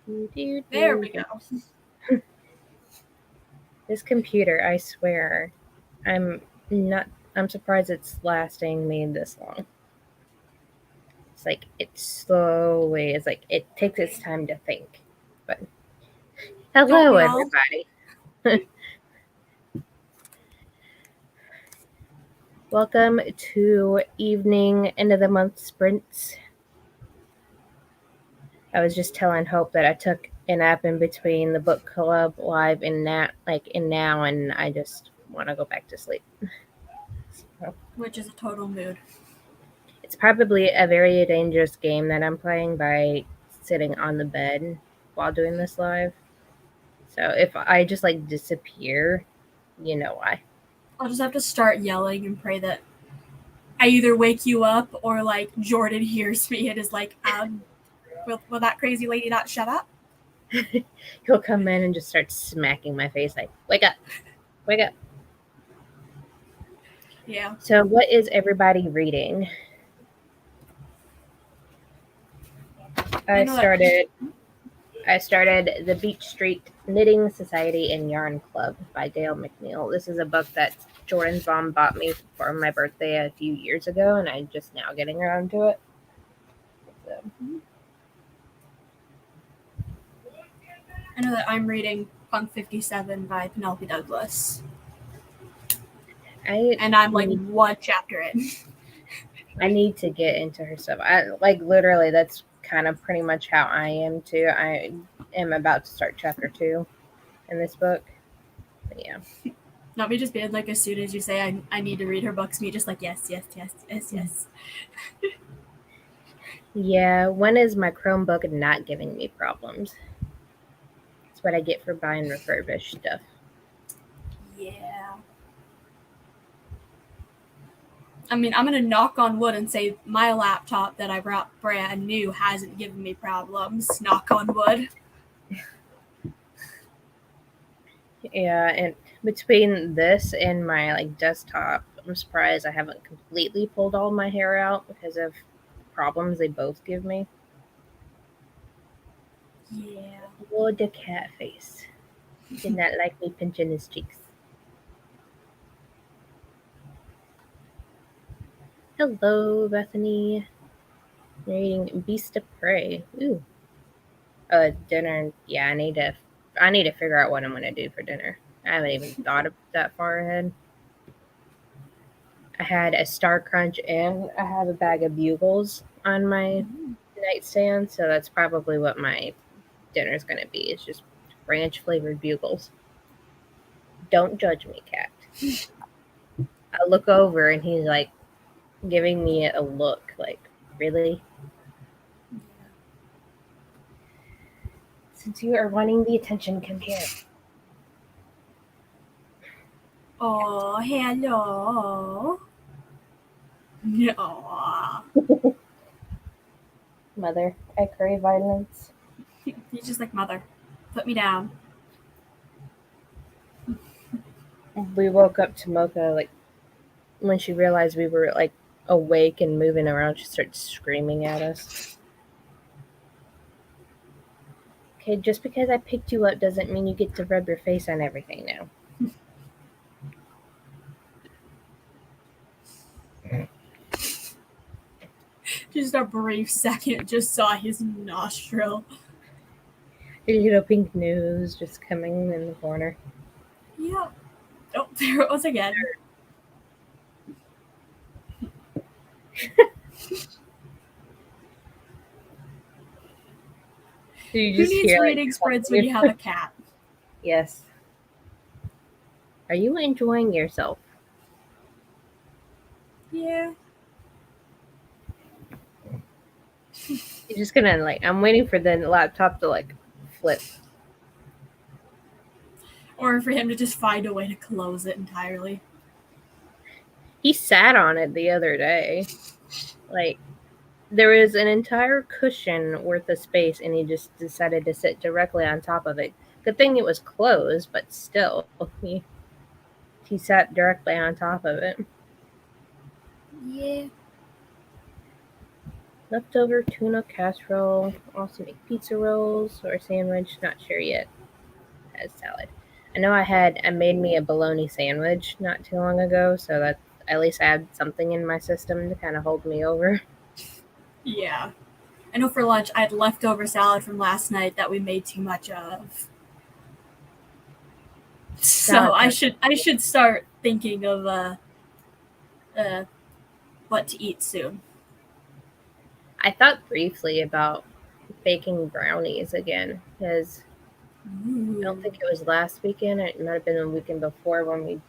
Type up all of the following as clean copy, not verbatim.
There we go. This computer, I swear, I'm not. I'm surprised it's lasting me this long. It's like it slowly. It's like it takes its time to think. But Don't hello, we all? everybody. Welcome to evening end of the month sprints. I was just telling Hope that I took a nap in between the book club live and now, and I just want to go back to sleep. So, Which is a total mood. it's probably a very dangerous game that I'm playing by sitting on the bed while doing this live. So if I just like disappear, you know why. I'll just have to start yelling and pray that I either wake you up or like Jordan hears me and is like, will that crazy lady not shut up? He'll come in and just start smacking my face like, wake up, wake up. Yeah. So what is everybody reading? I I know that. started I started The Beach Street Knitting Society and Yarn Club by Dale McNeil. This is a book that Jordan's mom bought me for my birthday a few years ago, and I'm just now getting around to it. So, I know that I'm reading Punk 57 by Penelope Douglas. And I'm like one chapter in. I need to get into her stuff. I like literally that's kind of pretty much how I am too. I am about to start chapter 2 in this book. But yeah. Not me just being like, as soon as you say I need to read her books, me just like, yes. Yeah, when is my Chromebook not giving me problems? That's what I get for buying refurbished stuff. Yeah. I mean, I'm going to knock on wood and say my laptop that I brought brand new hasn't given me problems. Knock on wood. Yeah, and between this and my like desktop, I'm surprised I haven't completely pulled all my hair out because of problems they both give me. Yeah. Oh, the cat face. Did not like me pinching his cheeks. Hello, Bethany. You're eating Beast of Prey. Ooh. Dinner. Yeah, I need to figure out what I'm gonna do for dinner. I haven't even thought of that far ahead. I had a Star Crunch and I have a bag of Bugles on my nightstand, so that's probably what my dinner's gonna be. It's just ranch flavored Bugles. Don't judge me, cat. I look over and he's like giving me a look like, really? Since you are wanting the attention, come here. Oh, hello. No. Mother, I crave violence. He's just like, mother, put me down. We woke up to Mocha like when she realized we were like awake and moving around. She started screaming at us. Okay, just because I picked you up doesn't mean you get to rub your face on everything now. Just a brief second, just saw his nostril. Your little pink nose just coming in the corner. Yep. Oh, there it was again. You Who just needs hear reading sprints when you have a cat? Yes. Are you enjoying yourself? Yeah. You're just gonna like. I'm waiting for the laptop to like flip. Or for him to just find a way to close it entirely. He sat on it the other day. Like there was an entire cushion worth of space, and he just decided to sit directly on top of it. Good thing it was closed, but still, he sat directly on top of it. Yeah. Leftover tuna casserole. Also make pizza rolls or sandwich. Not sure yet. Has salad. I know I made me a bologna sandwich not too long ago, so that at least I had something in my system to kind of hold me over. Yeah. I know for lunch I had leftover salad from last night that we made too much of. So Salad I should start thinking of uh what to eat soon. I thought briefly about baking brownies again because I don't Ooh. think it was last weekend. It might have been the weekend before when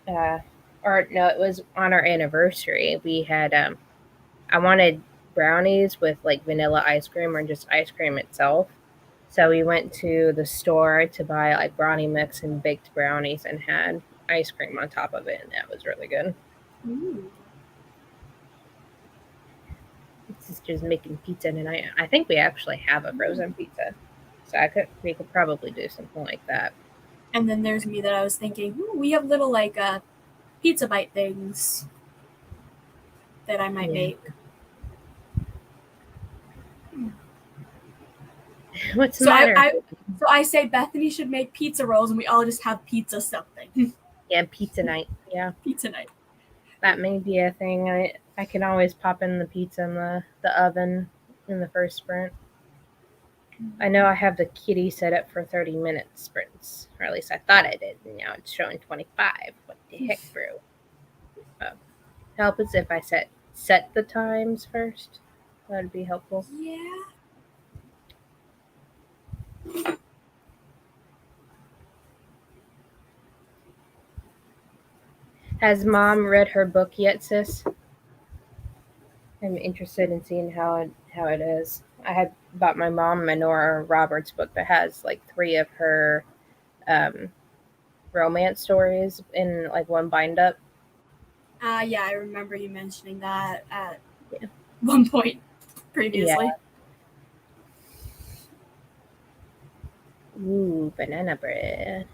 uh, or no, it was on our anniversary. We had, I wanted brownies with like vanilla ice cream or just ice cream itself. So we went to the store to buy like brownie mix and baked brownies and had ice cream on top of it, and that was really good. Ooh. Sister's making pizza tonight. I think we actually have a frozen pizza, so we could probably do something like that. And then there's me that I was thinking, ooh, we have little like pizza bite things that I might Yeah. make. What's the So I, matter? I so I say Bethany should make pizza rolls and we all just have pizza something. Yeah, pizza night. Yeah, Pizza night. that may be a thing. I can always pop in the pizza in the oven in the first sprint. I know I have the kitty set up for 30-minute sprints, or at least I thought I did. And now it's showing 25. What the heck, bro? Uh, Help us if I set the times first. That'd be helpful. Yeah. Has mom read her book yet, sis? I'm interested in seeing how it is. I had bought my mom a Nora Roberts book that has like three of her um, romance stories in like one bind up. Yeah, I remember you mentioning that at Yeah. one point Yeah. previously. Ooh, banana bread.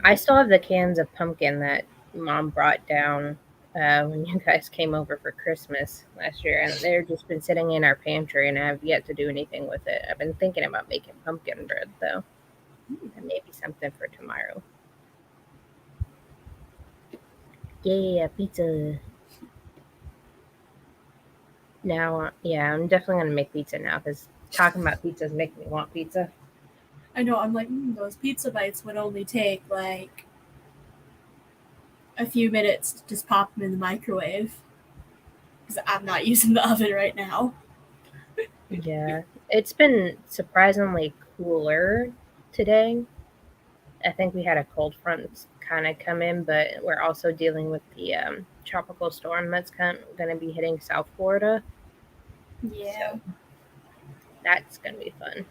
I still have the cans of pumpkin that mom brought down when you guys came over for Christmas last year, and they've just been sitting in our pantry, and I have yet to do anything with it. I've been thinking about making pumpkin bread though, and maybe something for tomorrow. Yeah, pizza. Now, yeah, I'm definitely gonna make pizza now because talking about pizza is making me want pizza. I know, I'm like, those pizza bites would only take like a few minutes to just pop them in the microwave. Because I'm not using the oven right now. Yeah, it's been surprisingly cooler today. I think we had a cold front kind of come in, but we're also dealing with the tropical storm that's going to be hitting South Florida. Yeah. So that's going to be fun.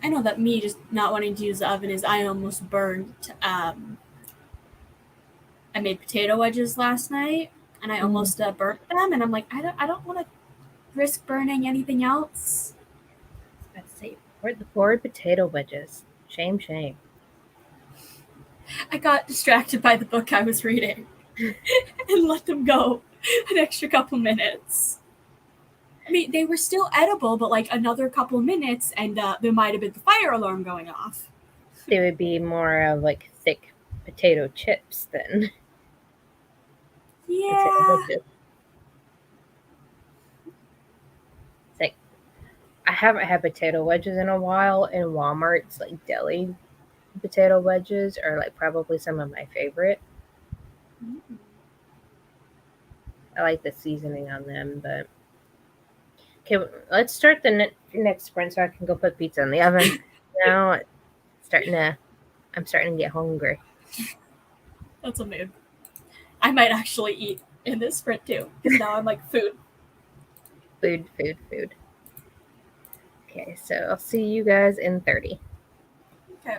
I know that me just not wanting to use the oven is I almost burned. I made potato wedges last night, and I Mm, almost burnt them. And I'm like, I don't want to risk burning anything else. let's see. The forward potato wedges. Shame, shame. I got distracted by the book I was reading and let them go an extra couple minutes. I mean, they were still edible, but like another couple minutes, and there might have been the fire alarm going off. They would be more of like thick potato chips than potato Yeah. wedges. It's like I haven't had potato wedges in a while, and Walmart's like deli potato wedges are like probably some of my favorite. I like the seasoning on them, but okay, let's start the next sprint so I can go put pizza in the oven. Now it's starting to, I'm starting to get hungry. That's a mood. I might actually eat in this sprint too, because now I'm like food. Food, food, food. Okay, so I'll see you guys in 30. Okay.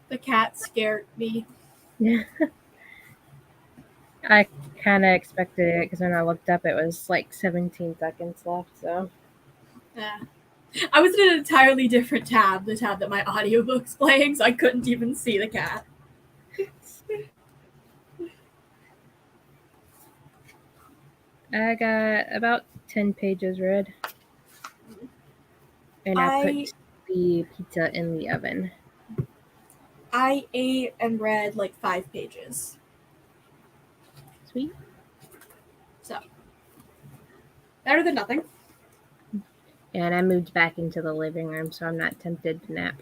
The cat scared me. I kind of expected it because when I looked up, it was like 17 seconds left. So Yeah. I was in an entirely different tab, the tab that my audiobook's playing, so I couldn't even see the cat. I got about 10 pages read. And I put the pizza in the oven. I ate and read like 5 pages. Sweet. So, better than nothing. And I moved back into the living room, so I'm not tempted to nap.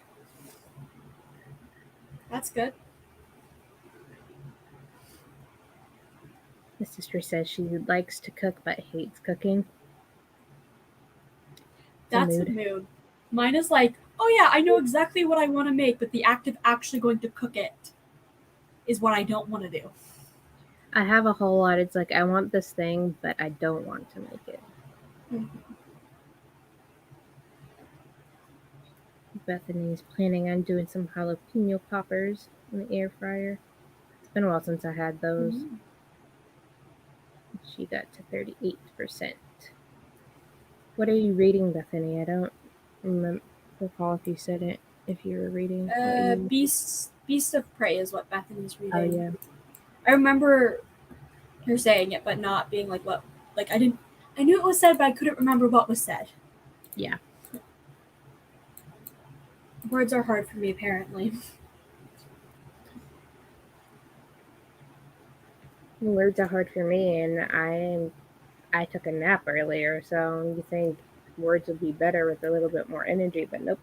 That's good. My sister says she likes to cook but hates cooking. That's a mood. Mine is like, oh yeah, I know exactly what I want to make, but the act of actually going to cook it is what I don't want to do. I have a whole lot. It's like, I want this thing, but I don't want to make it. Mm-hmm. Bethany's planning on doing some jalapeno poppers in the air fryer. It's been a while since I had those. Mm-hmm. She got to 38%. What are you reading, Bethany? I don't recall if you said it. If you were reading, Beast of Prey is what Bethany's reading. Oh yeah, I remember her saying it, but not being like what. Like I knew it was said, but I couldn't remember what was said. Yeah. Words are hard for me, apparently. Words are hard for me, and I took a nap earlier, so you think words would be better with a little bit more energy, but nope.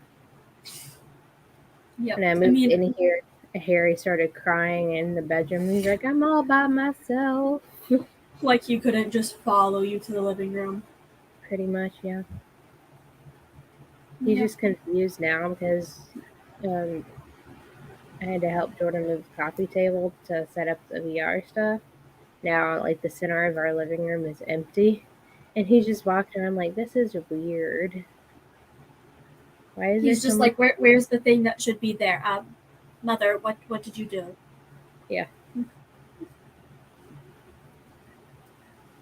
Yep. When I moved in here, Harry started crying in the bedroom. He's like, I'm all by myself. Like he couldn't just follow you to the living room. Pretty much, yeah. He's just confused now because I had to help Jordan move the coffee table to set up the VR stuff. Now, like, the center of our living room is empty. And he's just walking around like, this is weird. Why is he's just like, where's the thing that should be there? Mother, what did you do? Yeah.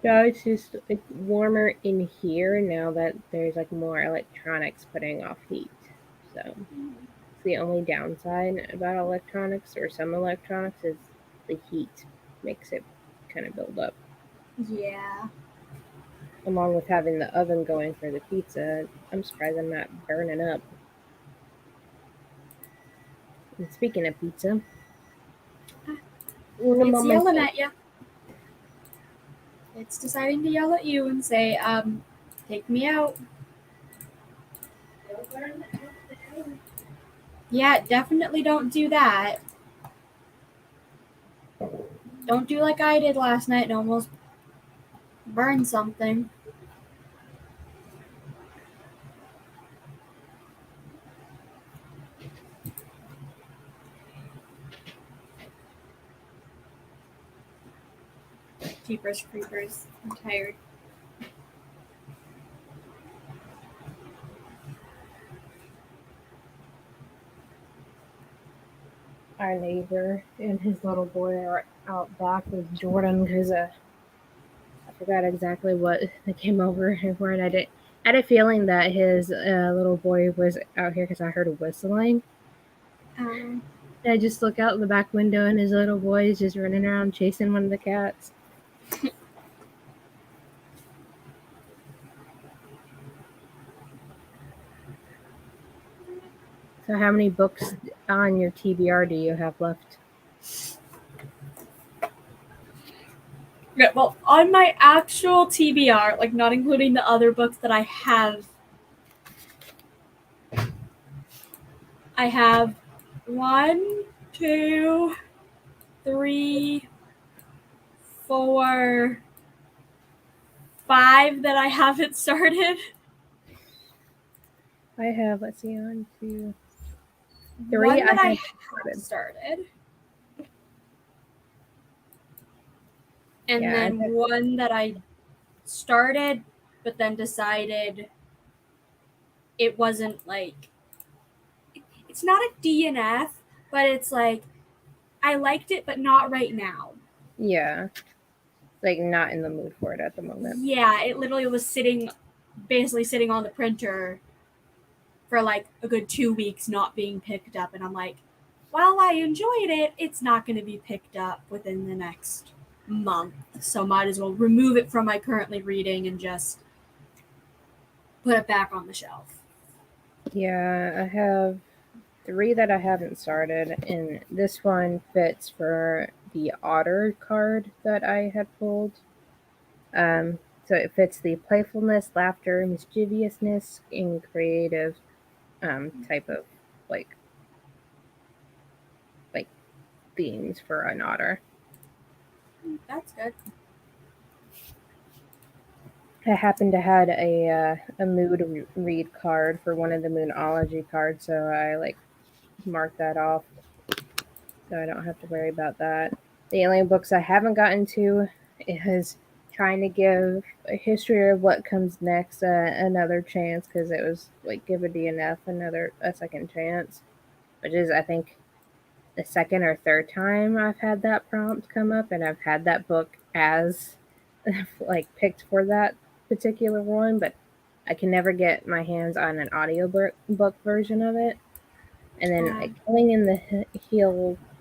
No, it's just it's warmer in here now that there's like more electronics putting off heat. So it's the only downside about electronics or some electronics is the heat makes it kind of build up. Yeah. Along with having the oven going for the pizza, I'm surprised I'm not burning up. And speaking of pizza, it's yelling at you. It's deciding to yell at you and say, take me out. Yeah, definitely don't do that. Don't do like I did last night and almost burn something. Jeepers creepers. I'm tired. Our neighbor and his little boy are out back with Jordan because I forgot exactly what they came over for, and I had a feeling that his little boy was out here because I heard whistling. I just look out the back window and his little boy is just running around chasing one of the cats. So how many books on your TBR do you have left? Yeah, well, on my actual TBR, like not including the other books that I have 1, 2, 3, 4, 5 that I haven't started. I have, let's see, 1, 2, 3 One that I have started. And then one that I started, but then decided it wasn't like, it's not a DNF, but it's like I liked it, but not right now. Yeah. Like, not in the mood for it at the moment. Yeah, it literally was basically sitting on the printer for like a good 2 weeks, not being picked up. And I'm like, while I enjoyed it, it's not going to be picked up within the next month. So might as well remove it from my currently reading and just put it back on the shelf. Yeah, I have 3 that I haven't started, and this one fits for the otter card that I had pulled. So it fits the playfulness, laughter, mischievousness, and creative type of like like themes for an otter. That's good. I happened to had a mood read card for one of the Moonology cards, so I like marked that off, so I don't have to worry about that. The alien books I haven't gotten to is trying to give a history of what comes next another chance, because it was like give a DNF a second chance, which is, I think, the second or third time I've had that prompt come up, and I've had that book as like picked for that particular one, but I can never get my hands on an audiobook version of it. And then Killing in the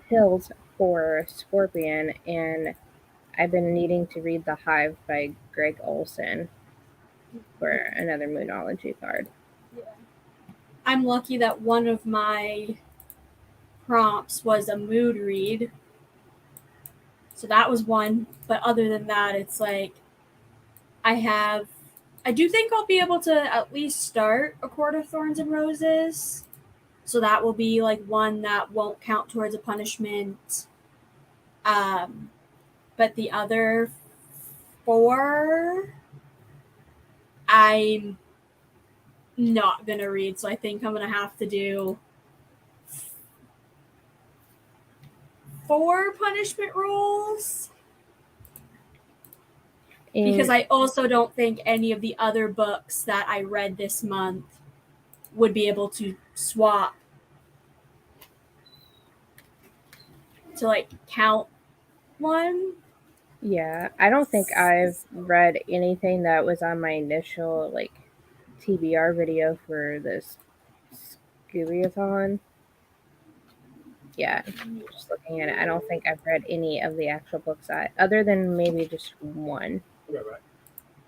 Hills for Scorpion, and I've been needing to read The Hive by Greg Olson for another Moonology card. Yeah. I'm lucky that one of my prompts was a mood read. So that was one. But other than that, it's like I do think I'll be able to at least start A Court of Thorns and Roses. So that will be like one that won't count towards a punishment. But the other 4, I'm not going to read. So I think I'm going to have to do 4 punishment rules. Because I also don't think any of the other books that I read this month would be able to swap to like count one. Yeah, I don't think I've read anything that was on my initial like TBR video for this Scooby-a-thon. Yeah, just looking at it, I don't think I've read any of the actual books other than maybe just one.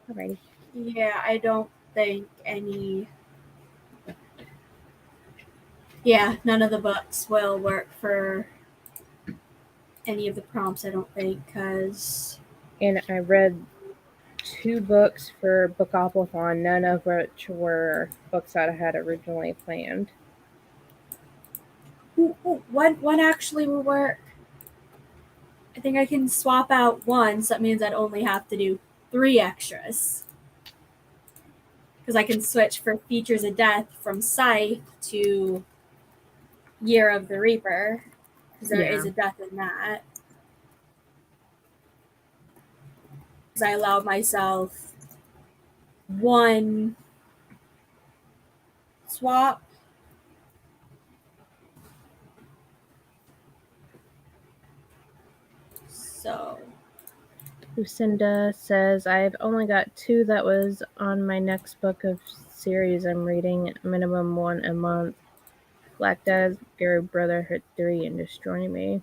Alrighty. Yeah, I don't think any. Yeah, none of the books will work for any of the prompts, I don't think, because. And I read 2 books for Bookopothon, none of which were books that I had originally planned. One actually will work. I think I can swap out one, so that means I'd only have to do 3 extras. Because I can switch for Features of Death from Scythe to Year of the Reaper, because there is a death in that. Because I allowed myself 1 swap. So. Lucinda says, I've only got 2 that was on my next book of series I'm reading, minimum 1 a month. Black Dagger Brotherhood 3 and Destroy Me.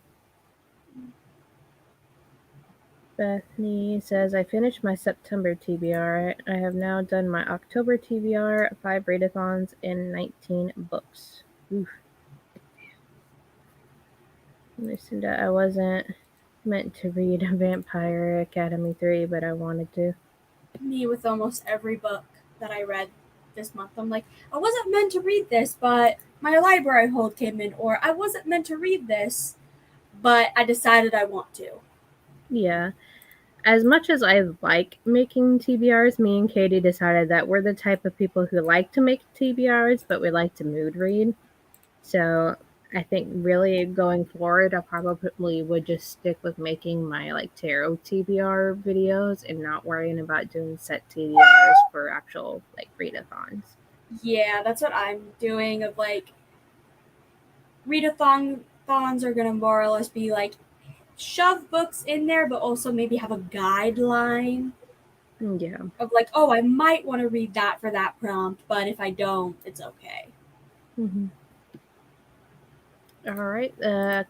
Bethany says, I finished my September TBR. I have now done my October TBR, 5 readathons, and 19 books. Oof. Lucinda, I wasn't meant to read Vampire Academy 3, but I wanted to. Me with almost every book that I read this month. I'm like, I wasn't meant to read this, but my library hold came in, or I wasn't meant to read this, but I decided I want to. Yeah. As much as I like making TBRs, me and Katie decided that we're the type of people who like to make TBRs, but we like to mood read. So I think really going forward, I probably would just stick with making my like tarot TBR videos and not worrying about doing set TBRs for actual like readathons. Yeah, that's what I'm doing, of like readathons hackathons are going to more or less be like shove books in there, but also maybe have a guideline Yeah. of like, oh, I might want to read that for that prompt, but if I don't, it's okay. Mm-hmm. All right.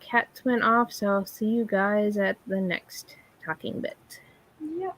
Cats went off, so I'll see you guys at the next talking bit. Yep.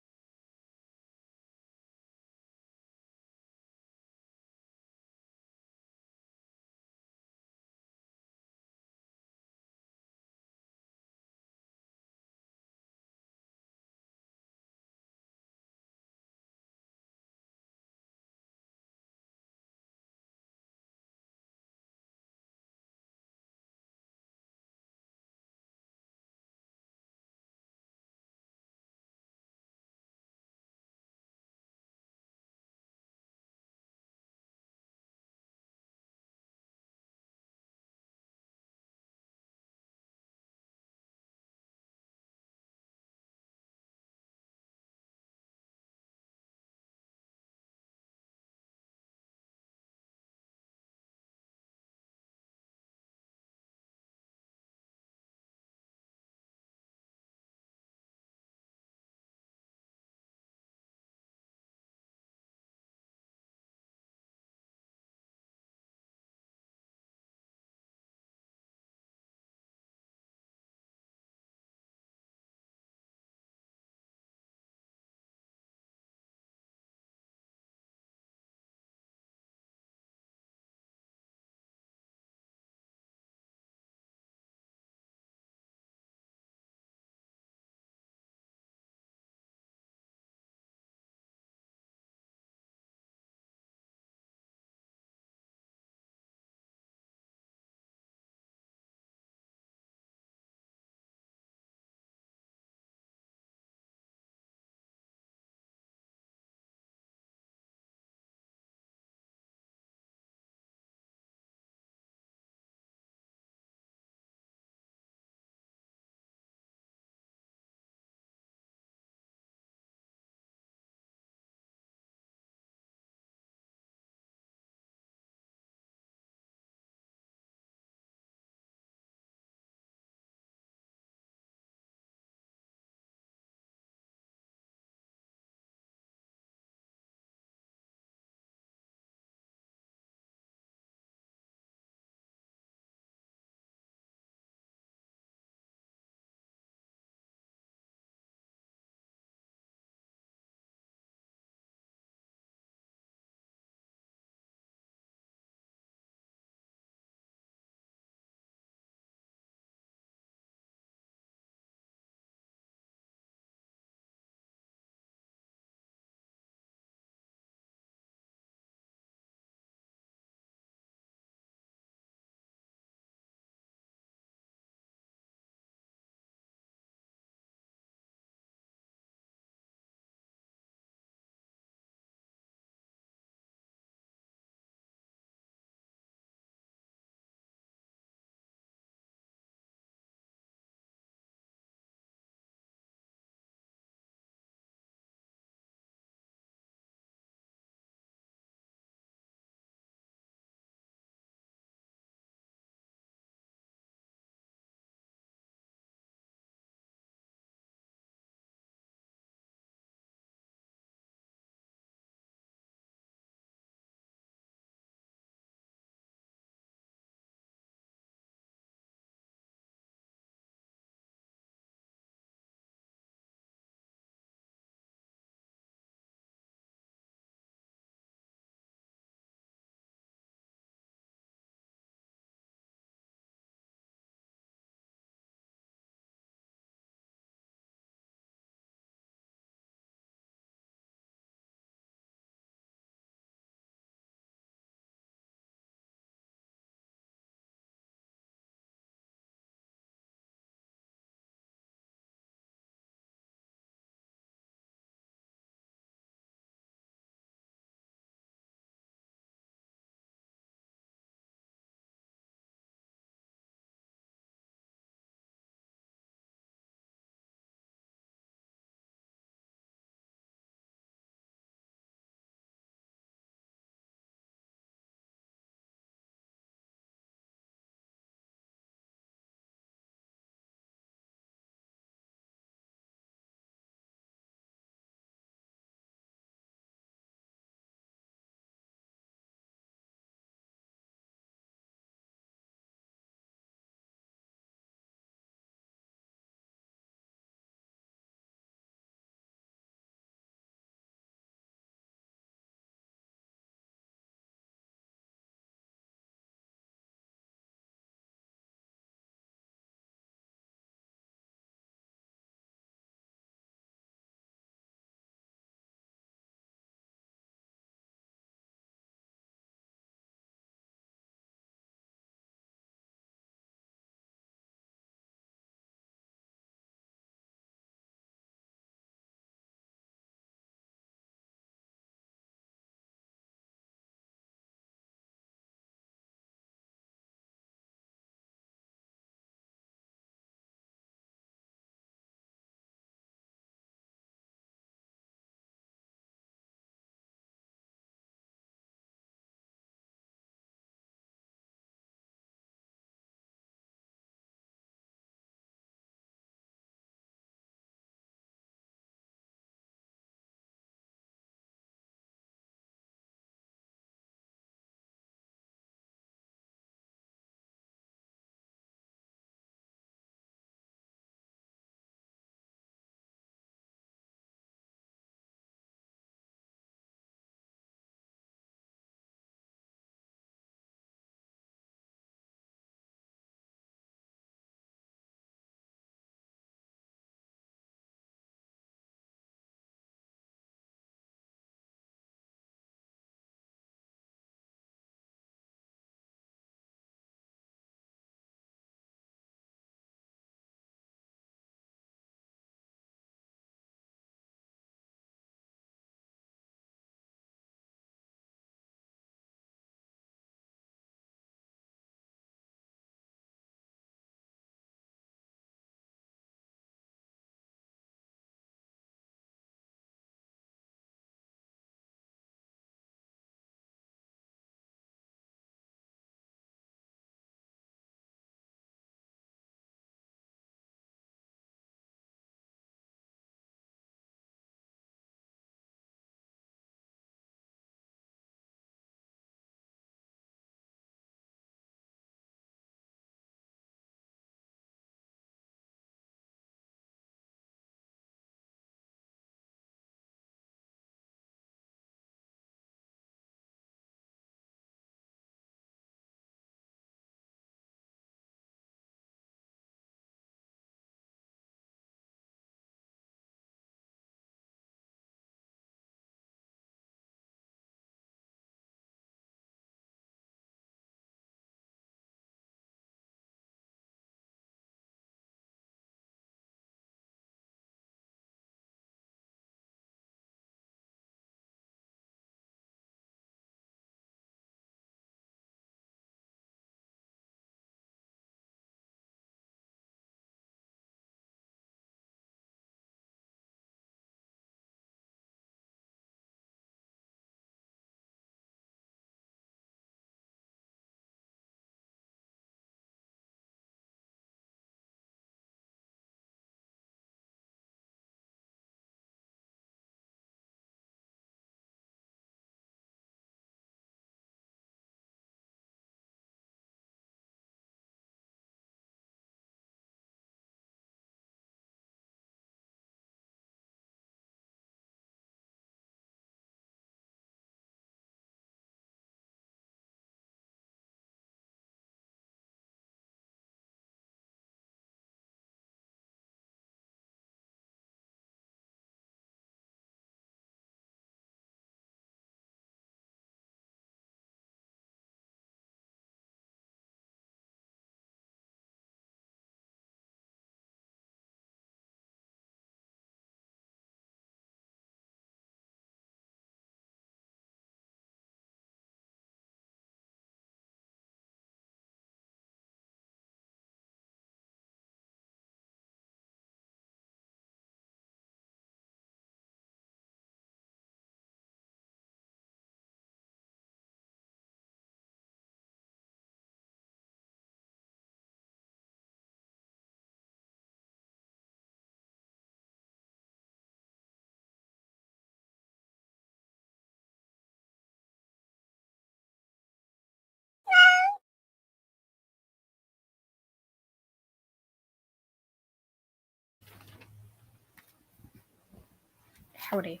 Howdy.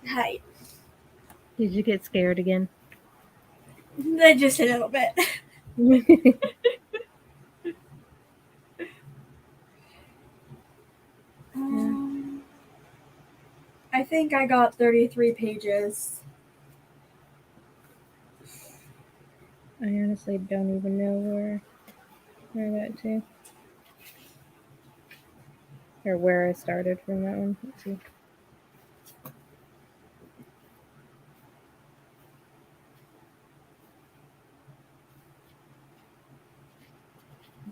Hi. Did you get scared again? Just a little bit. I think I got 33 pages. I honestly don't even know where I got to. Or where I started from that one. Let's see.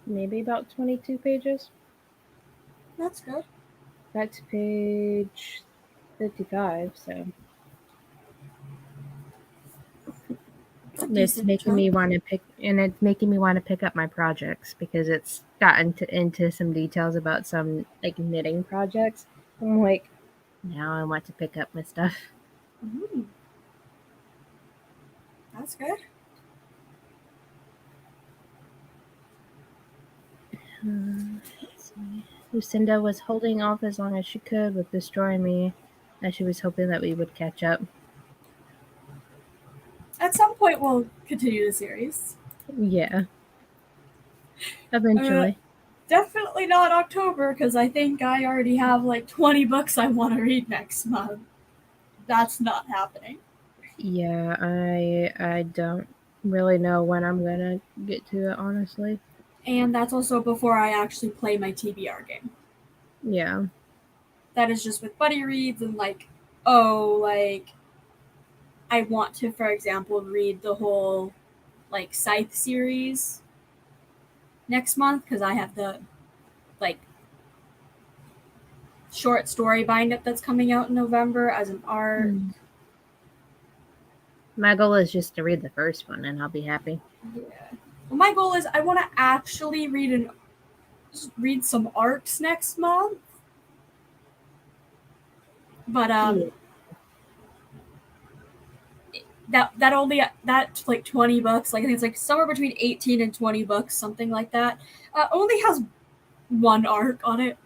Maybe about 22 pages. That's good. That's page 55, so it's making me want to pick up my projects because it's gotten into some details about some like knitting projects. I'm like, now I want to pick up my stuff. Ooh. That's good. Let's see. Lucinda was holding off as long as she could with destroying me, as she was hoping that we would catch up. At some point, we'll continue the series. Yeah. Eventually. Definitely not October, because I think I already have like 20 books I want to read next month. That's not happening. Yeah, I don't really know when I'm gonna get to it, honestly. And that's also before I actually play my TBR game. Yeah. That is just with buddy reads and like, oh, like I want to, for example, read the whole like Scythe series next month because I have the like short story bind up that's coming out in November as an art. My goal is just to read the first one and I'll be happy. Yeah. Well, my goal is I want to actually read some arcs next month. But Yeah. that's like 20 books. Like I think it's like somewhere between 18 and 20 books, something like that. Only has one arc on it.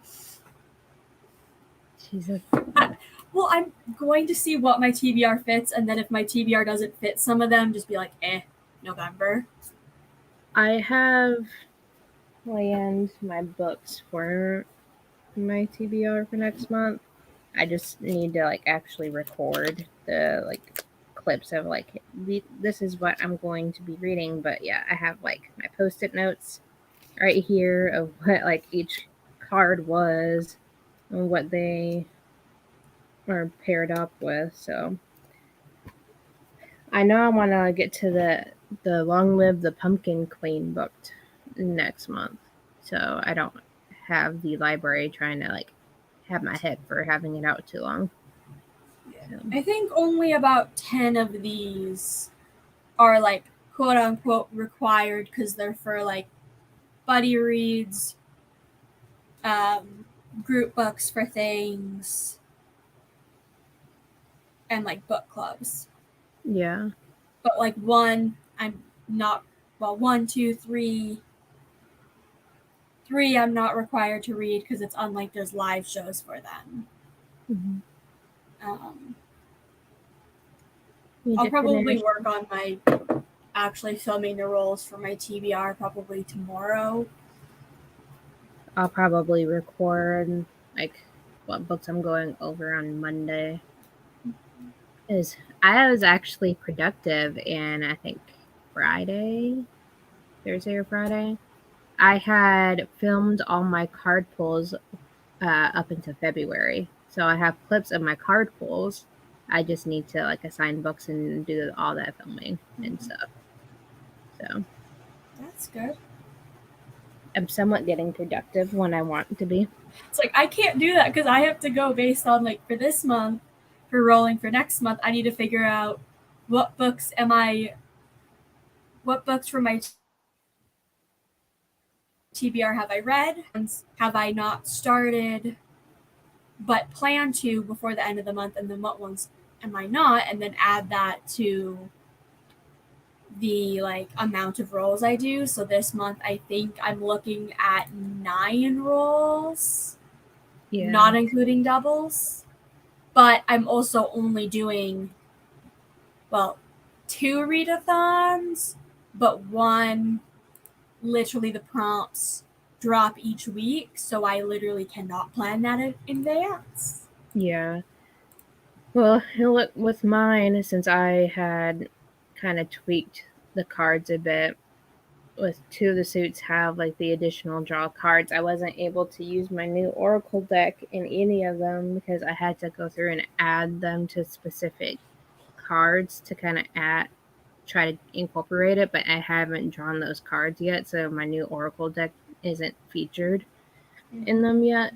Jesus. Well, I'm going to see what my TBR fits, and then if my TBR doesn't fit some of them, just be like, November. I have planned my books for my TBR for next month. I just need to like actually record the like clips of like this is what I'm going to be reading. But yeah, I have like my post-it notes right here of what like each card was and what they are paired up with. So I know I want to get to the Long Live the Pumpkin Queen book next month, so I don't have the library trying to like have my head for having it out too long. Yeah. So. I think only about 10 of these are like quote unquote required because they're for like buddy reads, group books for things, and like book clubs. Yeah. But like one, I'm not, well, 1, 2, 3. 3 I'm not required to read because it's unlike those live shows for them. Mm-hmm. I'll probably work on my actually filming the roles for my TBR probably tomorrow. I'll probably record like what books I'm going over on Monday. Is I was actually productive in I think Thursday or Friday. I had filmed all my card pulls up into February, so I have clips of my card pulls. I just need to like assign books and do all that filming and stuff. So that's good. I'm somewhat getting productive when I want to be. It's like I can't do that because I have to go based on like for this month, for rolling for next month. I need to figure out what books for my TBR have I read, have I not started, but plan to before the end of the month, and then what ones am I not, and then add that to the like amount of rolls I do. So this month I think I'm looking at 9 rolls. Yeah. not including doubles. But I'm also only doing, well, 2 readathons, but one, literally the prompts drop each week, so I literally cannot plan that in advance. Yeah. Well, look, with mine, since I had kind of tweaked the cards a bit, with 2 of the suits have like the additional draw cards, I wasn't able to use my new Oracle deck in any of them because I had to go through and add them to specific cards to kind of try to incorporate it, but I haven't drawn those cards yet, so my new Oracle deck isn't featured in them yet,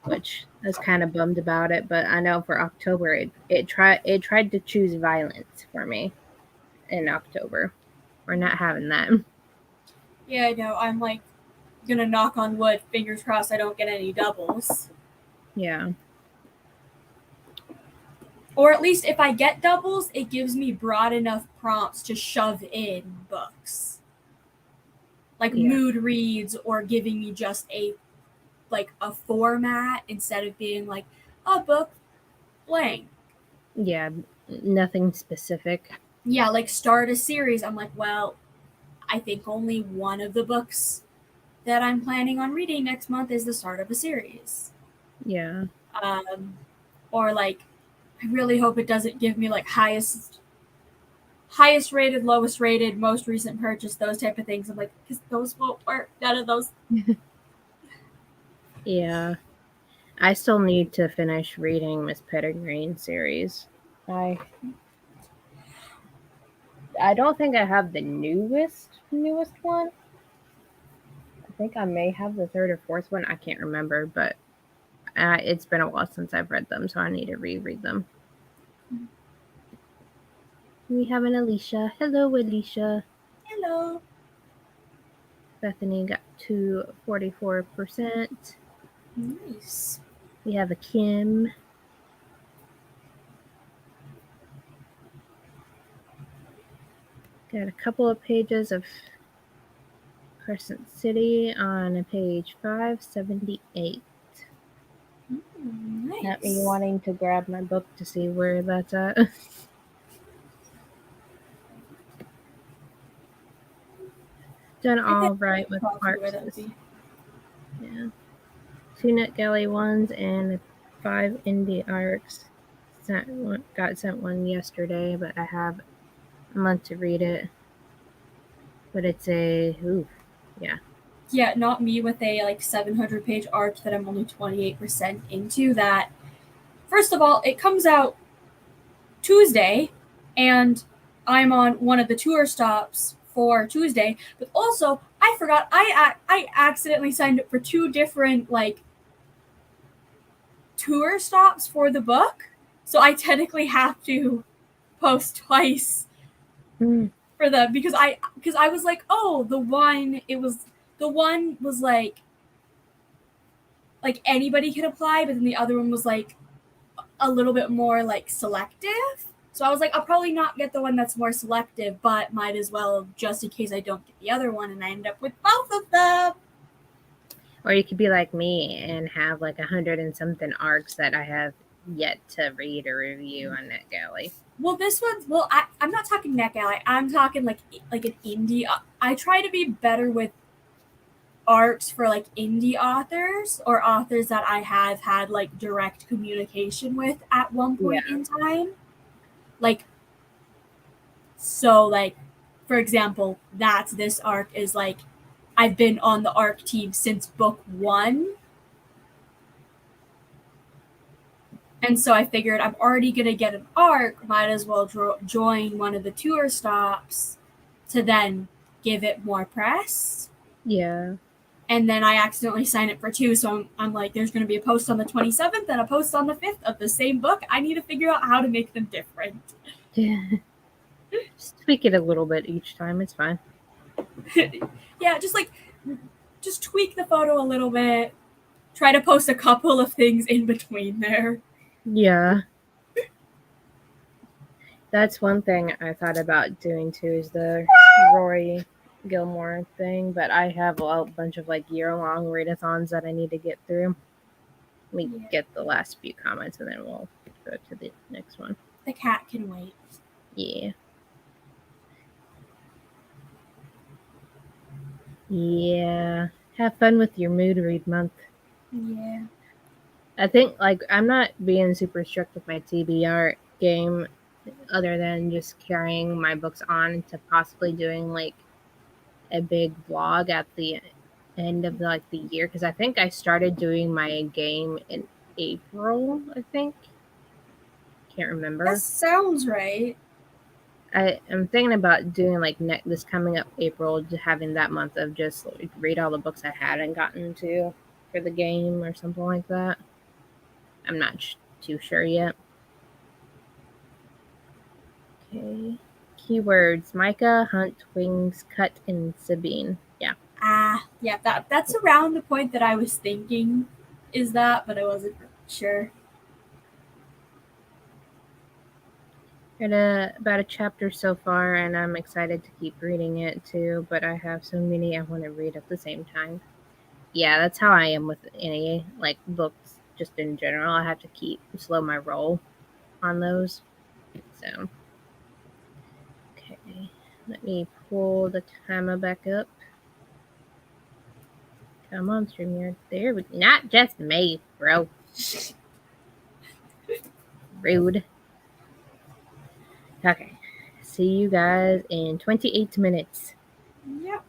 which I was kind of bummed about it. But I know for October, it tried to choose violence for me in October. We're not having that. Yeah, I know. I'm like gonna knock on wood, fingers crossed I don't get any doubles. Yeah. Or at least if I get doubles, it gives me broad enough prompts to shove in books. Like mood reads or giving me just a format instead of being like a book blank. Yeah, nothing specific. Yeah, like start a series. I'm like, well, I think only one of the books that I'm planning on reading next month is the start of a series. Yeah. Or like, I really hope it doesn't give me like highest rated, lowest rated, most recent purchase, those type of things. I'm like, because those won't work. None of those. Yeah. I still need to finish reading Miss Pettigrew series. I don't think I have the newest one. I think I may have the 3rd or 4th one. I can't remember, but it's been a while since I've read them, so I need to reread them. We have an Alicia. Hello, Alicia. Hello. Bethany got to 44%. Nice. We have a Kim. Got a couple of pages of Crescent City on page 578. Nice. Not me wanting to grab my book to see where that's at. Done all right with Clark's. Yeah. 2 NetGalley ones and 5 indie arcs. Got sent one yesterday, but I have a month to read it. But it's Yeah, not me with a like 700 page arc that I'm only 28% into. That, first of all, it comes out Tuesday, and I'm on one of the tour stops for Tuesday. But also, I forgot I accidentally signed up for 2 different like tour stops for the book, so I technically have to post twice for them because I was like, oh, the one was like anybody could apply, but then the other one was like a little bit more like selective. So I was like, I'll probably not get the one that's more selective, but might as well just in case I don't get the other one and I end up with both of them. Or you could be like me and have like 100 and something arcs that I have yet to read or review on NetGalley. Well, this one's I'm not talking NetGalley. I'm talking like an indie. I try to be better with arcs for like indie authors or authors that I have had like direct communication with at one point in time. Like, so like, for example, that's this arc is like, I've been on the arc team since book 1. And so I figured I'm already going to get an arc, might as well join one of the tour stops to then give it more press. Yeah. And then I accidentally signed it for 2, so I'm like, there's going to be a post on the 27th and a post on the 5th of the same book. I need to figure out how to make them different. Yeah. Just tweak it a little bit each time. It's fine. Yeah, just tweak the photo a little bit. Try to post a couple of things in between there. Yeah. That's one thing I thought about doing too, is the Rory Gilmore thing, but I have a bunch of like year-long readathons that I need to get through. Let me Yeah. get the last few comments and then we'll go to the next one. The cat can wait. Yeah. Yeah. Have fun with your mood read month. Yeah. I think like I'm not being super strict with my TBR game other than just carrying my books on to possibly doing like a big vlog at the end of like the year because I think I started doing my game in April, I think. Can't remember. That sounds right. I am thinking about doing like this coming up April, just having that month of just like, read all the books I hadn't gotten to for the game or something like that. I'm not too sure yet. Okay. Keywords: Micah, Hunt, Wings, Cut, and Sabine. Yeah. Yeah, that's around the point that I was thinking is that, but I wasn't sure. Read about a chapter so far, and I'm excited to keep reading it too, but I have so many I want to read at the same time. Yeah, that's how I am with any like books just in general. I have to keep slow my roll on those. So okay. Let me pull the timer back up. Come on, StreamYard. There we not just me, bro. Rude. Okay. See you guys in 28 minutes. Yep.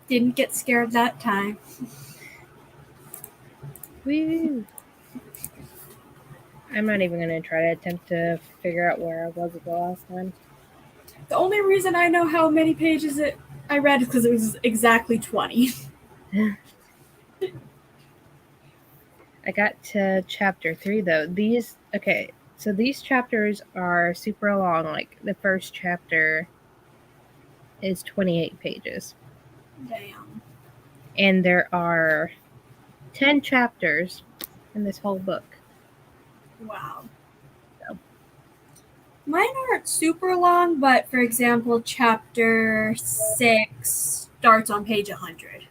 Didn't get scared that time. Woo! I'm not even going to try to attempt to figure out where I was the last time. The only reason I know how many pages I read is because it was exactly 20. I got to chapter 3 though. So these chapters are super long. Like the first chapter is 28 pages. Damn. And there are 10 chapters in this whole book. Wow. So. Mine aren't super long, but for example, chapter 6 starts on page 100.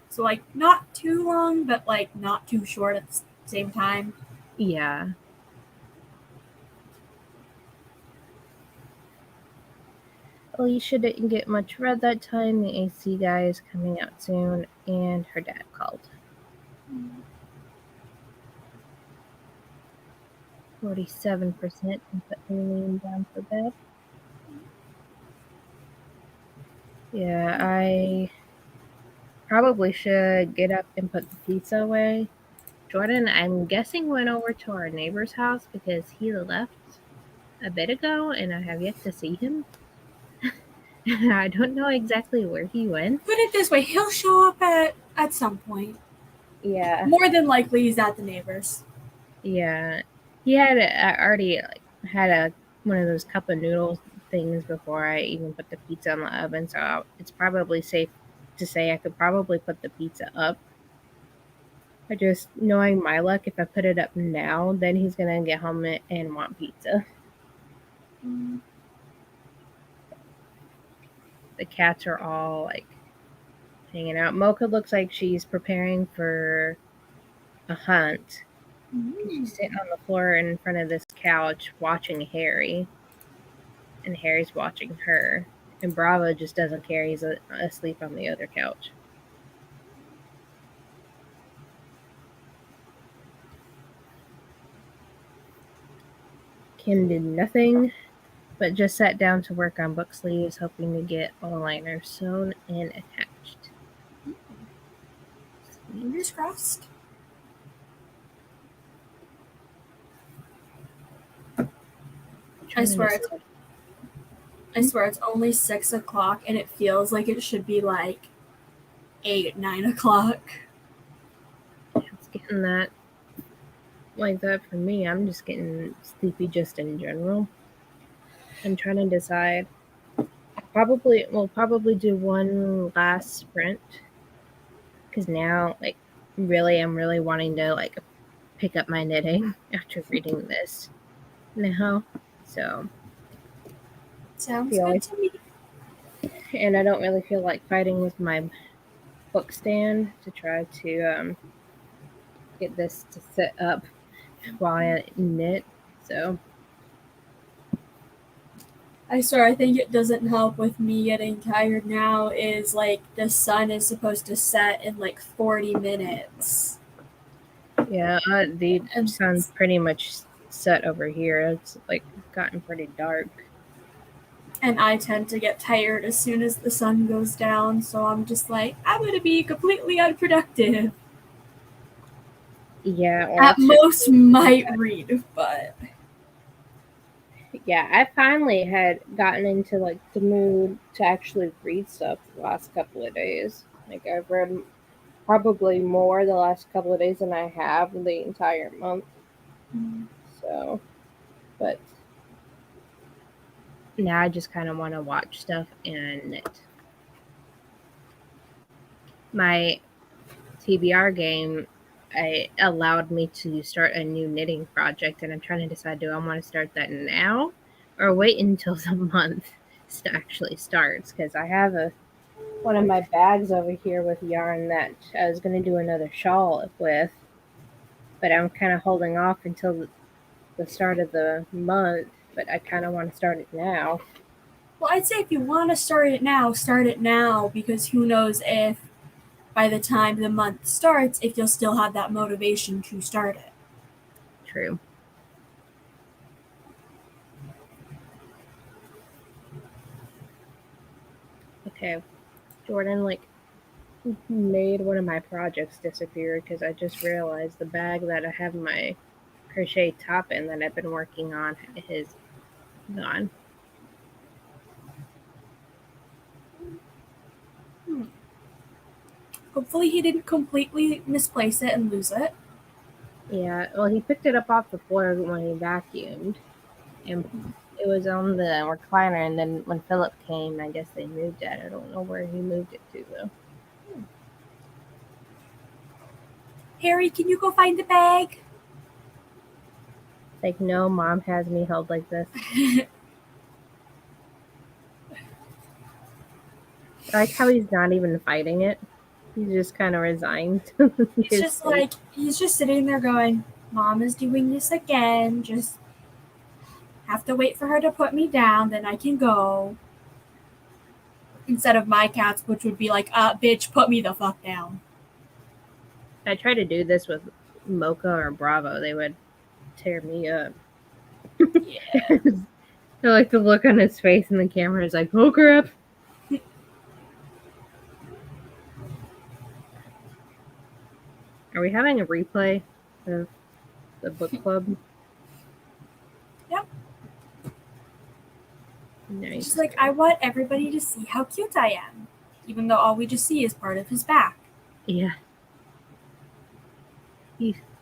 So, like, not too long, but, like, not too short at the same time. Yeah. Alicia didn't get much read that time. The AC guy is coming out soon, and her dad called. 47% and put Aileen down for bed. Yeah, I probably should get up and put the pizza away. Jordan, I'm guessing, went over to our neighbor's house because he left a bit ago and I have yet to see him. I don't know exactly where he went. Put it this way, he'll show up at some point. Yeah. More than likely, he's at the neighbor's. Yeah. He had already had one of those cup of noodles things before I even put the pizza in the oven, so it's probably safe to say I could probably put the pizza up. I just, knowing my luck, if I put it up now, then he's gonna get home and want pizza. The cats are all like hanging out. Mocha looks like she's preparing for a hunt. She's sitting on the floor in front of this couch watching Harry, and Harry's watching her. And Bravo just doesn't care. He's asleep on the other couch. Kim did nothing, but just sat down to work on book sleeves, hoping to get all liners sewn and attached. Fingers crossed. I swear it's only 6 o'clock and it feels like it should be like 8, 9 o'clock. It's getting that like that for me. I'm just getting sleepy just in general. I'm trying to decide. We'll probably do one last sprint because now, like, really, I'm really wanting to like pick up my knitting after reading this now. So Sounds good to me. And I don't really feel like fighting with my book stand to try to get this to sit up while I knit. So I swear, I think it doesn't help with me getting tired now is like the sun is supposed to set in like 40 minutes. yeah, the sun's pretty much set over here. It's like gotten pretty dark. And I tend to get tired as soon as the sun goes down, so I'm just like, I'm going to be completely unproductive. Yeah. At most, might read, but... Yeah, I finally had gotten into like the mood to actually read stuff the last couple of days. Like I've read probably more the last couple of days than I have the entire month. So, but now I just kind of want to watch stuff and knit. My TBR game allowed me to start a new knitting project, and I'm trying to decide, do I want to start that now or wait until the month actually starts? Because I have one of my bags over here with yarn that I was going to do another shawl with, but I'm kind of holding off until the start of the month, but I kind of want to start it now. Well, I'd say if you want to start it now, because who knows if by the time the month starts, if you'll still have that motivation to start it. True. Okay, Jordan, like, made one of my projects disappear because I just realized the bag that I have my crochet top in that I've been working on is gone. Hopefully he didn't completely misplace it and lose it. Yeah, well, he picked it up off the floor when he vacuumed, and it was on the recliner. And then when Philip came, I guess they moved it. I don't know where he moved it to though. Harry, can you go find the bag? Like, no, Mom has me held like this. I like how he's not even fighting it. He's just kind of resigned. It's just like, he's just sitting there going, Mom is doing this again. Just have to wait for her to put me down, then I can go. Instead of my cats, which would be like, bitch, put me the fuck down. I try to do this with Mocha or Bravo. They would tear me up. Yeah. I like the look on his face in the camera is like, oh crap. Are we having a replay of the book club? Yep. Nice. She's like, I want everybody to see how cute I am, even though all we just see is part of his back. Yeah.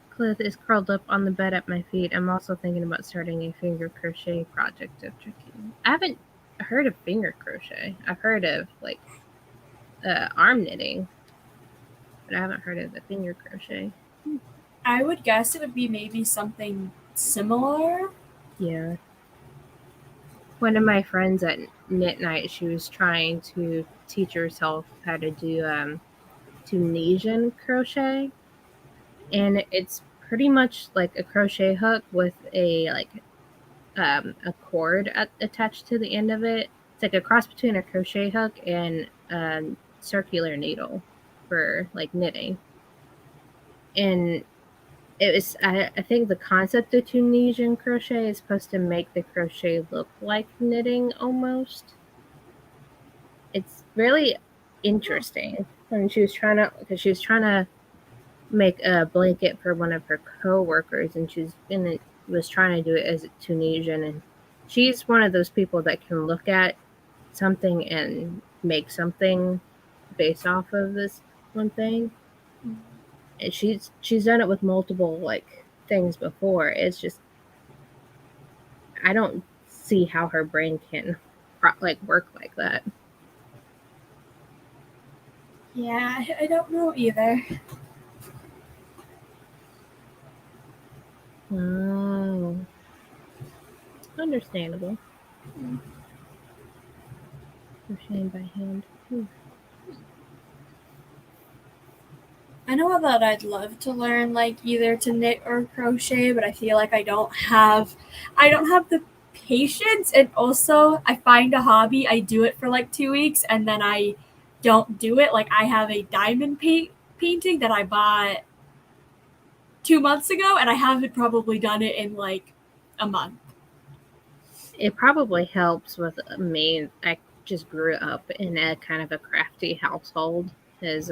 Cliff is curled up on the bed at my feet. I'm also thinking about starting a finger crochet project of tricking. I haven't heard of finger crochet. I've heard of like arm knitting, but I haven't heard of the finger crochet. I would guess it would be maybe something similar. Yeah. One of my friends at Knit Night, she was trying to teach herself how to do Tunisian crochet, and it's pretty much like a crochet hook with a cord attached to the end of it. It's like a cross between a crochet hook and a circular needle for like knitting. And it was I think the concept of Tunisian crochet is supposed to make the crochet look like knitting almost. It's really interesting. And she was trying to make a blanket for one of her coworkers, and was trying to do it as a Tunisian. And she's one of those people that can look at something and make something based off of this one thing. And she's done it with multiple like things before. It's just I don't see how her brain can like work like that. Yeah, I don't know either. Oh, understandable. Crocheting by hand. I know that I'd love to learn like either to knit or crochet, but I feel like I don't have the patience, and also I find a hobby, I do it for like 2 weeks and then I don't do it. Like I have a diamond painting that I bought 2 months ago and I haven't probably done it in like a month. It probably helps with me. I just grew up in a kind of a crafty household. As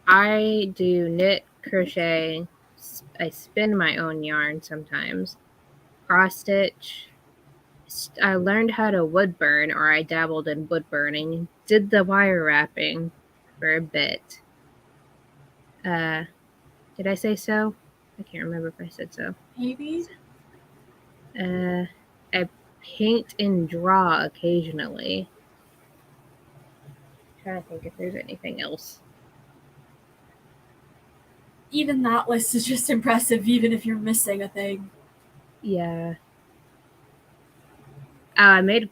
I do knit, crochet. I spin my own yarn sometimes. Cross stitch. I learned how to wood burn, or I dabbled in wood burning. Did the wire wrapping for a bit. Did I say so? I can't remember if I said so. Maybe. I paint and draw occasionally. I'm trying to think if there's anything else. Even that list is just impressive, even if you're missing a thing. Yeah. I made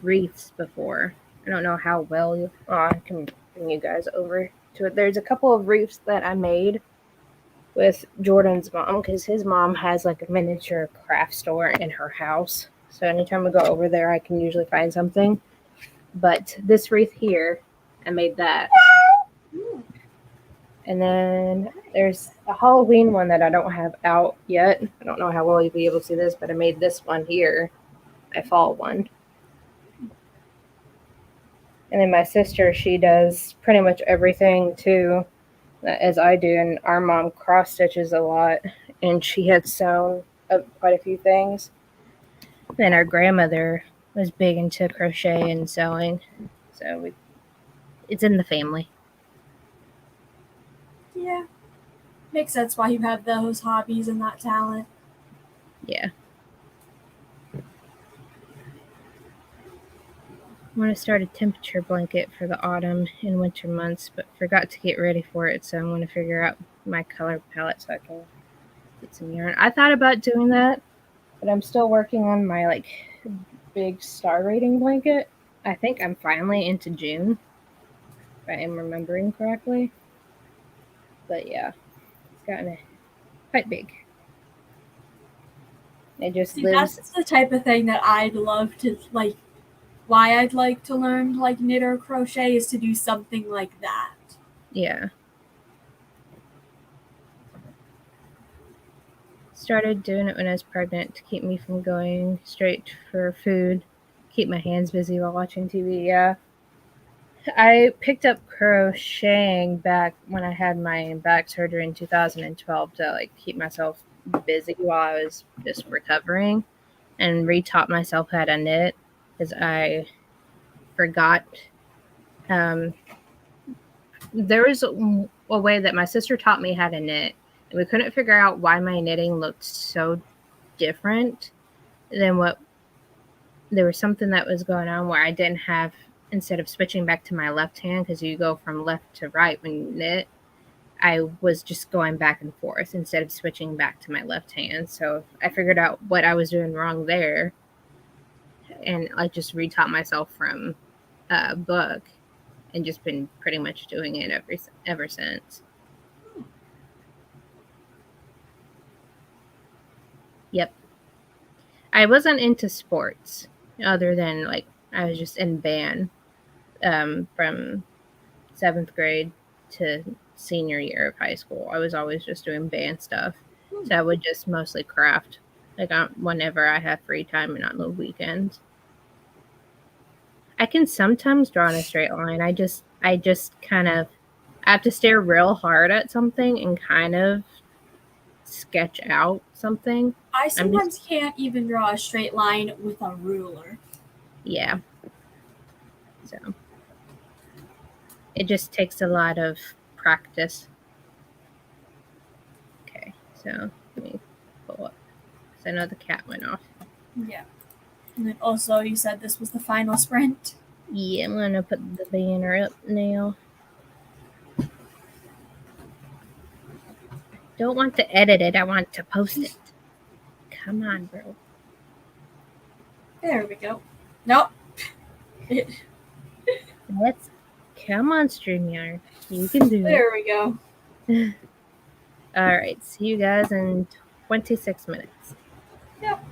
wreaths before. I don't know how well I can bring you guys over to it. There's a couple of wreaths that I made with Jordan's mom because his mom has like a miniature craft store in her house. So anytime we go over there, I can usually find something. But this wreath here, I made that. And then there's a Halloween one that I don't have out yet. I don't know how well you'll be able to see this, but I made this one here, a fall one. And then my sister, she does pretty much everything too, as I do. And our mom cross stitches a lot, and she had sewn up quite a few things. Then our grandmother was big into crochet and sewing, so it's in the family. Yeah. Makes sense why you have those hobbies and that talent. Yeah. I want to start a temperature blanket for the autumn and winter months, but forgot to get ready for it, so I'm going to figure out my color palette so I can get some yarn. I thought about doing that, but I'm still working on my like big star rating blanket. I think I'm finally into June, if I am remembering correctly. But yeah, it's gotten quite big. It just See, lives. that's the type of thing that I'd love to like. Why I'd like to learn like knit or crochet is to do something like that. Yeah. Started doing it when I was pregnant to keep me from going straight for food, keep my hands busy while watching TV. Yeah. I picked up crocheting back when I had my back surgery in 2012 to like keep myself busy while I was just recovering, and retaught myself how to knit because I forgot. Um, there was a way that my sister taught me how to knit, and we couldn't figure out why my knitting looked so different than what there was something that was going on where I didn't have, instead of switching back to my left hand, because you go from left to right when you knit, I was just going back and forth instead of switching back to my left hand. So I figured out what I was doing wrong there, and I just retaught myself from a book and just been pretty much doing it ever since. Yep. I wasn't into sports other than like I was just in band from 7th grade to senior year of high school. I was always just doing band stuff. So I would just mostly craft like whenever I have free time and on the weekends. I can sometimes draw in a straight line. I just kind of I have to stare real hard at something and kind of sketch out something. I I'm just sometimes can't even draw a straight line with a ruler. yeah. So it just takes a lot of practice. Okay, so let me pull up because I know the cat went off. Yeah. And then also, you said this was the final sprint. Yeah, I'm gonna put the banner up now. Don't want to edit it, I want to post it. Come on, bro. There we go. Nope. Let's come on, StreamYard. You can do There we go. it. Alright, see you guys in 26 minutes. Yep.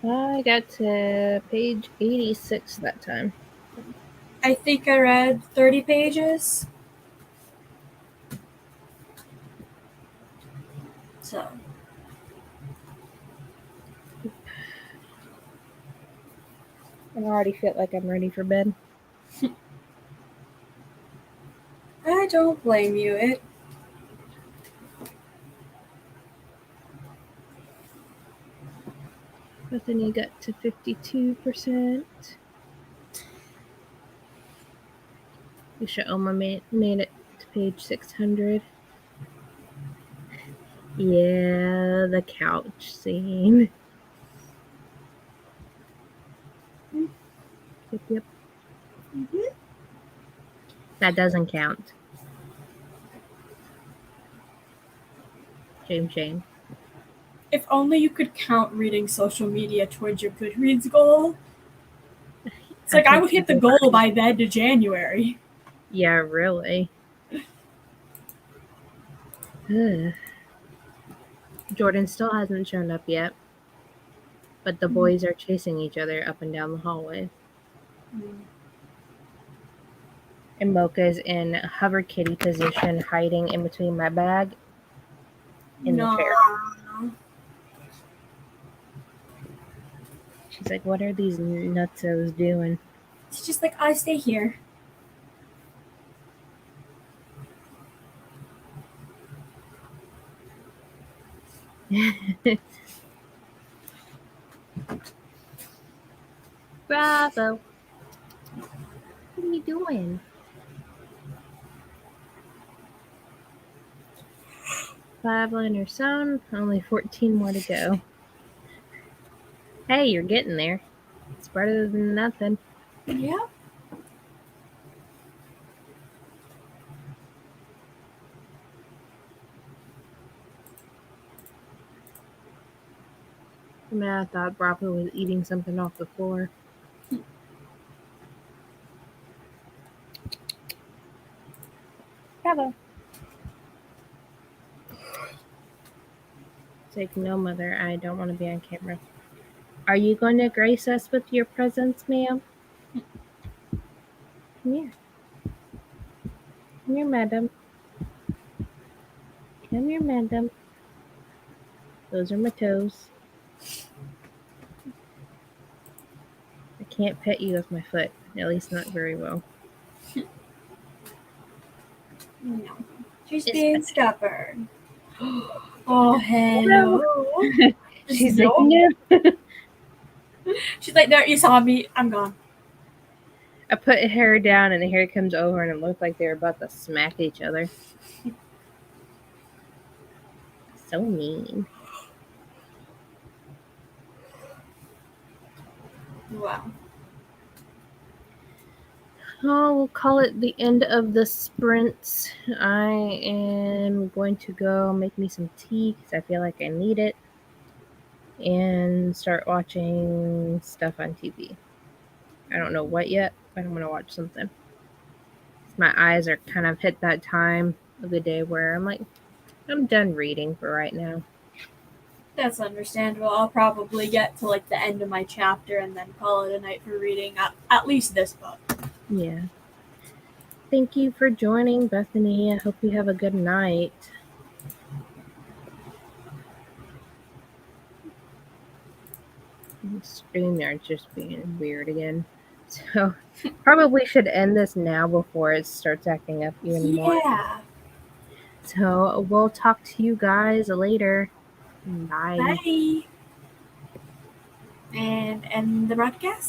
I got to page 86 that time. I think I read 30 pages. So. I already feel like I'm ready for bed. I don't blame you. But then you got to 52%. Oma made it to page 600. Yeah, the couch scene. Yep. Mm-hmm. That doesn't count. Shame. If only you could count reading social media towards your Goodreads goal. It's like I would hit the goal by the end of January. Yeah, really. Jordan still hasn't shown up yet, but the boys are chasing each other up and down the hallway. And Mocha's in hover kitty position, hiding in between my bag and the chair. She's like, what are these nutsos doing? It's just like, I stay here. Bravo. What are you doing? Five liner sewn, only 14 more to go. Hey, you're getting there. It's better than nothing. Yeah. I mean, I thought Bravo was eating something off the floor. Bravo. It's like, no, mother, I don't want to be on camera. Are you going to grace us with your presence, ma'am? Come here. Come here, madam. Come here, madam. Those are my toes. I can't pet you with my foot. At least not very well. No. She's being stubborn. Oh, hello. She's like, no. She's like, no, you saw me. I'm gone. I put her down and the hair comes over and it looked like they were about to smack each other. So mean. Wow. Oh, we'll call it the end of the sprint. I am going to go make me some tea because I feel like I need it. And start watching stuff on TV. I don't know what yet, but I'm going to watch something. My eyes are kind of hit that time of the day where I'm like, I'm done reading for right now. That's understandable. I'll probably get to like the end of my chapter and then call it a night for reading at least this book. Yeah. Thank you for joining, Bethany. I hope you have a good night. StreamYard's just being weird again. So probably should end this now before it starts acting up even more. Yeah. So we'll talk to you guys later. Bye. Bye. And end the broadcast.